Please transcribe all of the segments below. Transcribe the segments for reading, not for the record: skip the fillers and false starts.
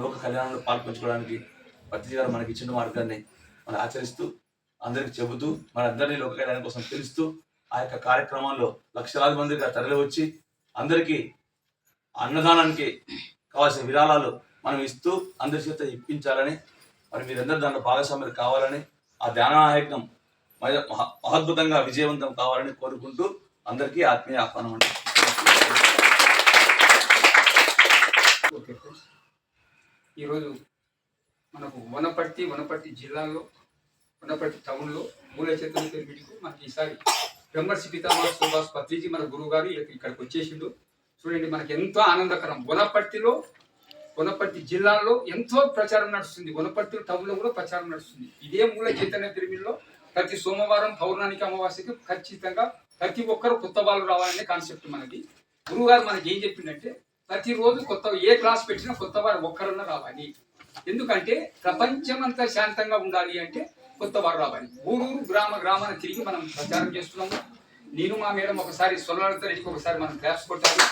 లోక కళ్యాణంలో పాల్పంచుకోవడానికి పత్రిజీ గారు మనకి ఇచ్చిన మార్గాన్ని మనం ఆచరిస్తూ అందరికి చెబుతూ మనందరినీ లోక కళ్యాణం కోసం తెలుస్తూ ఆ యొక్క కార్యక్రమంలో లక్షలాది మందిగా తరలి వచ్చి అందరికీ అన్నదానానికి కావాల్సిన విరాళాలు మనం ఇస్తూ అందరి చేత ఇప్పించాలని మరి మీరందరూ దాంట్లో భాగస్వాములు కావాలని ఆ ధ్యానయజ్ఞం మహద్భుతంగా విజయవంతం కావాలని కోరుకుంటూ అందరికీ ఆత్మీయ ఆహ్వానం అండి. ఓకే ఫ్రెండ్స్, ఈరోజు మనకు వనపర్తి జిల్లాలో వనపర్తి టౌన్లో మూల చైతన్య మీటింగ్కు మనకి ఈసారి బ్రహ్మర్షి పితామహ సుభాష్ పత్రిజీ మన గురువు గారు ఇక్కడికి వచ్చేసిండు. చూడండి, మనకి ఎంతో ఆనందకరం. వనపర్తి జిల్లాలో ఎంతో ప్రచారం నడుస్తుంది, వనపర్తి టౌన్లో కూడా ప్రచారం నడుస్తుంది. ఇదే మూల చైతన్య తిరుమలలో ప్రతి సోమవారం పౌర్ణానికి అమావాస్యకి ఖచ్చితంగా ప్రతి ఒక్కరు కొత్త వాళ్ళు రావాలనే కాన్సెప్ట్ మనది. గురువు గారు మనకి ఏం చెప్పిందంటే ప్రతిరోజు ఏ క్లాస్ పెట్టినా కొత్త వారు ఒక్కరన్నా రావాలి. ఎందుకంటే ప్రపంచం అంతా శాంతంగా ఉండాలి అంటే కొత్త వారు రావాలి. ఊరూరు గ్రామాన్ని తిరిగి మనం ప్రచారం చేస్తున్నాము. నేను మా మేడం ఒకసారి సొలతరికి ఒకసారి మనం క్లాస్ కొట్టాలి.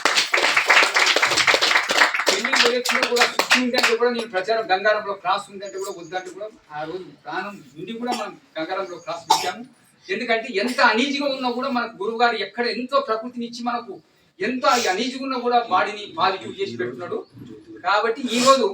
కూడా ఉందంటే కూడా నేను ప్రచారం గంగారంలో క్లాస్ ఉందంటే కూడా వద్దంటే కూడా ఆ రోజు ప్రాణం ఉండి కూడా మనం గంగారంలో క్లాస్ పెట్టాము. ఎందుకంటే ఎంత అనీజీగా ఉన్నా కూడా మనకు గురువు గారు ఎక్కడ ఎంతో ప్రకృతిని ఇచ్చి మనకు ఎంతో అనీజీగా ఉన్నా కూడా బాడీని పాజిటివ్ చేసి పెడుతున్నాడు. కాబట్టి ఈ రోజు